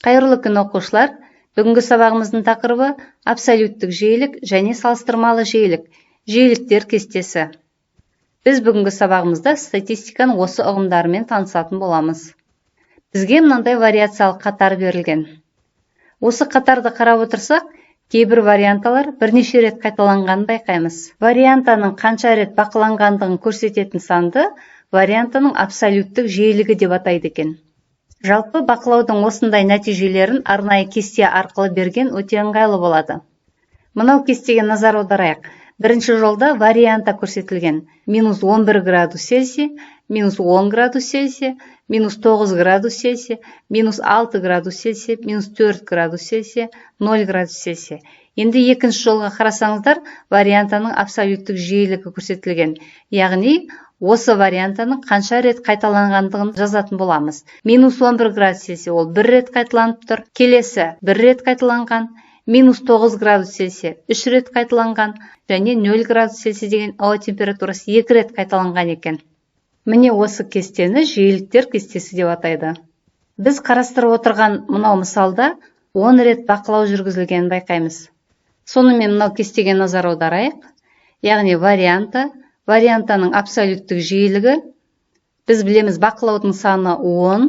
Қайырлы күн оқушылар. Бүгінгі сабағымыздың тақырыбы абсолюттік жиілік және салыстырмалы жиілік, жиіліктер кестесі. Біз бүгінгі сабағымызда статистиканың осы ұғымдарымен танысатын боламыз. Бізге мынандай вариациялық қатар берілген. Осы қатарды қарап отырсақ, кейбір варианталар бірнеше рет қайталанғанын байқаймыз. Вариантаның қанша рет бақыланғандығын көрсететін санды вариантаның абсолюттік жиілігі деп атайды екен. Жалпы бақылаудың осындай нәтижелерін арнайы кесте арқылы берген өте ыңғайлы болады. Мынау кестеге назар аударайық. Бірінші жолда варианта көрсетілген. Минус 11 градус Цельсий, минус 10 градус Цельсий, минус 9 градус Цельсий, минус 6 градус Цельсий, минус 4 градус Цельсий, 0 градус Цельсий. Енді екінші жолға қарасаңыздар, вариантаның абсолюттік жиілігі көрсетілген. Яғни, осы вариантаның қанша рет қайталанғандығын жазатын боламыз. Минус 11 градус Цельсий ол 1 рет қайталанып тұр. Келесі 1 рет қайталанған. Минус 9 градус Цельсий 3 рет қайталанған. Және 0 градус Цельсий деген ауа температурасы 2 рет қайталанған екен. Міне осы кестені жиіліктер кестесі деп атайды. Біз қарастырып отырған мынау мысалда 10 рет бақылау жүргізілгенін байқаймыз. Сонымен мынау кестеге назар аударайық. Яғни вариантаның абсолюттік жиілігі, біз білеміз бақылаудың саны 10,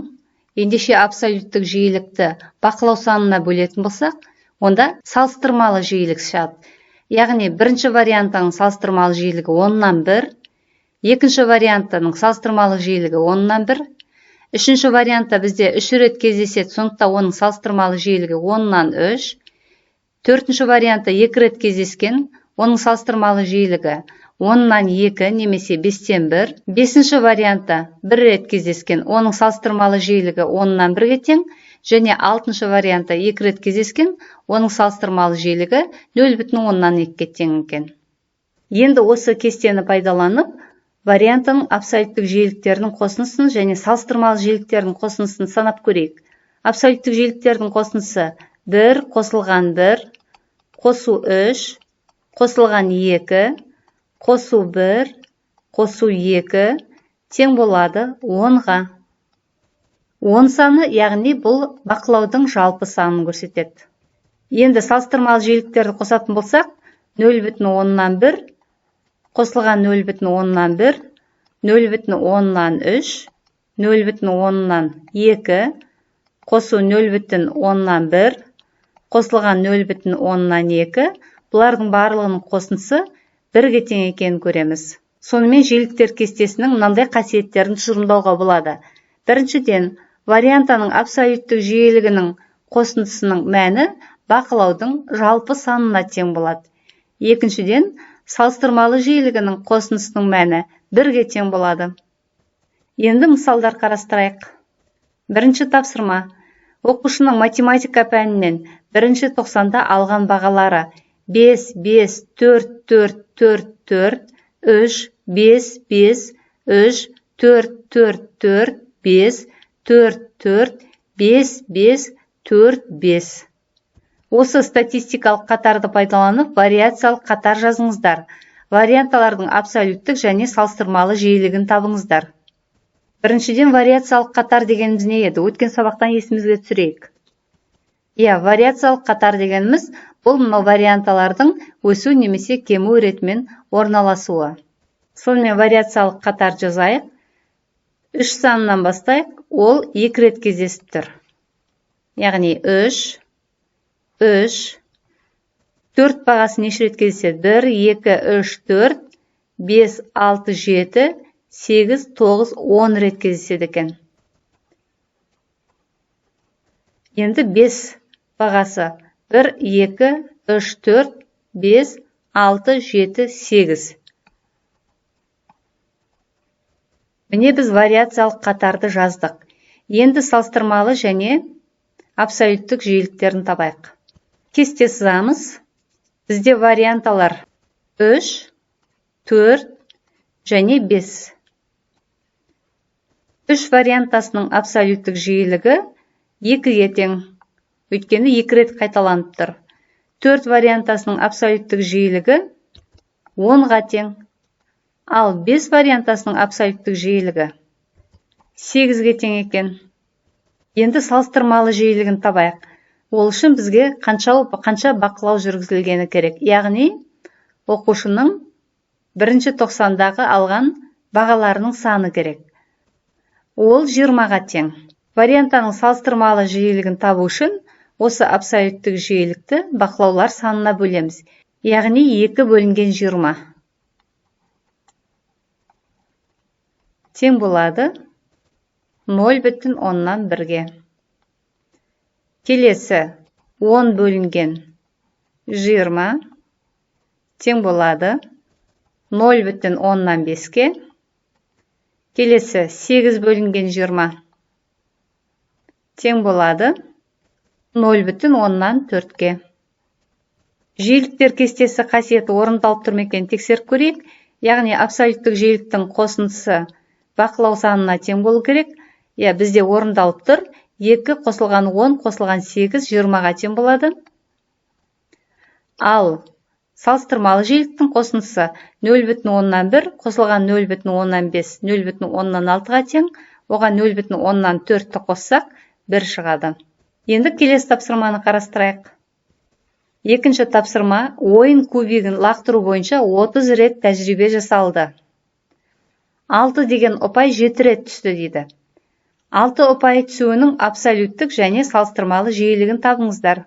ендеше абсолюттік жиілікті бақылау санына бөлетін болсақ, онда салыстырмалы жиілік шығады. Яғни бірінші вариантаның салыстырмалы жиілігі 10-нан 1, екінші вариантаның салыстырмалы жиілігі 10-нан 1, үшінші вариантта бізде 3 рет кездеседі, сондықтан оның салыстырмалы жиілігі 10-нан 3, төртінші вариантта 2 рет кездескен, оның салыстырмалы жиілігі 10-нан 2 немесе 5-тен 1. Бесінші вариантта 1 рет кездескен, оның салыстырмалы жиілігі 10-нан 1-ге тең, және алтыншы вариантта 2 рет кездескен, оның салыстырмалы жиілігі 0,10-нан 2-ге тең екен. Енді осы кестені пайдаланып, вариантаның абсолюттік жиіліктерінің қосындысын және салыстырмалы жиіліктердің қосындысын санап көрейік. Абсолюттік жиіліктердің қосындысы 1 қосылған 1, қосу 3, қосылған 2, қосу 1, қосу 2, тең болады 10-ға. 10 саны, яғни бұл бақылаудың жалпы санын көрсетеді. Енді салыстырмалы жиіліктерді қосатын болсақ, 0,10-нан 1, қосылған 0,10-нан 1, 0,10-нан 3, 0,10-нан 2, қосу 0,10-нан 1, қосылған 0,10-нан 2, бұлардың барлығының қосындысы 1-ге тең екенін көреміз. Сонымен жиіліктер кестесінің мынандай қасиеттерін тұжырымдауға болады. Біріншіден, вариантаның абсолюттік жиілігінің қосындысының мәні бақылаудың жалпы санына тең болады. Екіншіден, салыстырмалы жиілігінің қосындысының мәні 1-ге тең болады. Енді мысалдар қарастырайық. Бірінші тапсырма. Оқушының математика пәнінен бірінші тоқсанда алған бағалары 5, 5, 4, 4, 4, 4, 3, 5, 5, 3, 4, 4, 4, 5, 4, 4, 5, 5, 4, 5. Осы статистикалық қатарды пайдаланып, вариациялық қатар жазыңыздар. Варианталардың абсолюттік және салыстырмалы жиілігін табыңыздар. Біріншіден, вариациялық қатар дегеніміз не еді? Өткен сабақтан есімізге түсірейік. Вариациялық қатар дегеніміз бұл мынау варианталардың өсу немесе кему ретімен орналасуы. Сонымен вариациялық қатар жазайық. 3 санынан бастайық, ол 2 рет кездесіп тұр. Яғни 3, 4 бағасы неше рет кездеседі? 1, 2, 3, 4, 5, 6, 7, 8, 9, 10 рет кездеседі екен. Енді 5 бағасы 1, 2, 3, 4, 5, 6, 7, 8. Міне біз вариациялық қатарды жаздық. Енді салыстырмалы және абсолюттік жиіліктерін табайық. Кесте сызамыз. Бізде варианталар 3, 4 және 5. 3 вариантасының абсолюттік жиілігі 2-ге тең, өйткені 2 рет қайталанып тұр. 4 вариантасының абсолюттік жиілігі 10-ға тең. Ал 5 вариантасының абсолюттік жиілігі 8-ге тең екен. Енді салыстырмалы жиілігін табайық. Ол үшін бізге қанша бақылау жүргізілгені керек. Яғни, оқушының бірінші тоқсандағы алған бағаларының саны керек. Ол 20-ға тең. Вариантаның салыстырмалы жиілігін табу үшін осы абсолюттік жиілікті бақылаулар санына бөлеміз. Яғни 2 бөлінген 20. Тең болады 0,1-ге. Келесі 10 бөлінген 20 тең болады 0,5-ге. Келесі 8 бөлінген 20 тең болады 0,4-ге. Жиіліктер кестесі қасиеті орындалып тұр ма екенін тексеріп көрейік. Яғни абсолюттік жиіліктің қосындысы бақылау санына тең болу керек. Бізде орындалып тұр. 2 қосылған 10 қосылған 8 20-ға тең болады. Ал салыстырмалы жиіліктің қосындысы 0,1 қосылған 0,5 0,6-ға тең. Оған 0,4-ті қоссақ 1 шығады. Енді келесі тапсырманы қарастырайық. Екінші тапсырма ойын кубигін лақтыру бойынша 30 рет тәжірибе жасалды. 6 деген ұпай 7 рет түсті дейді. 6 ұпай түсуінің абсолюттік және салыстырмалы жиілігін табыңыздар.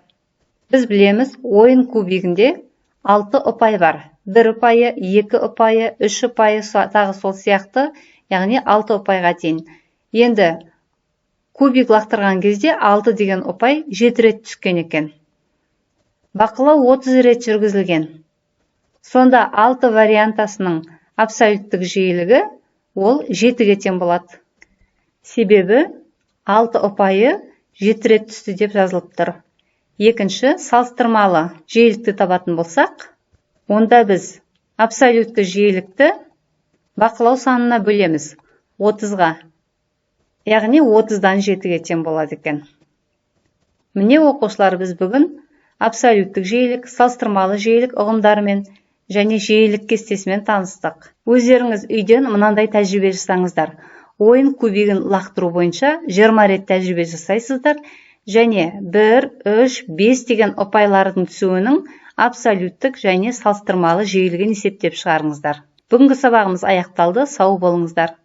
Біз білеміз, ойын кубигінде 6 ұпай бар. 1 ұпайы, 2 ұпайы, 3 ұпайы, тағы сол сияқты, яғни 6 ұпайға тең. Енді кубик лақтырған кезде 6 деген ұпай 7 рет түскен екен. Бақылау 30 рет жүргізілген. Сонда 6 вариантасының абсолюттік жиілігі ол 7-ге тең болады. Себебі 6 ұпайы 7 рет түсті деп жазылып тұр. Екінші, салыстырмалы жиілікті табатын болсақ, онда біз абсолютті жиілікті бақылау санына бөлеміз 30-ға. Яғни 30-дан 7-ге тең болады екен. Міне оқушылар, біз бүгін абсолюттік жиілік, салыстырмалы жиілік ұғымдарымен және жиілік кестесімен таныстық. Өздеріңіз үйден мынандай тәжірибе жасаңыздар. Ойын кубигін лақтыру бойынша 20 рет тәжірибе жасайсыздар және 1, 3, 5 деген ұпайлардың түсуінің абсолюттік және салыстырмалы жиілігін есептеп шығарыңыздар. Бүгінгі сабағымыз аяқталды. Сау болыңыздар.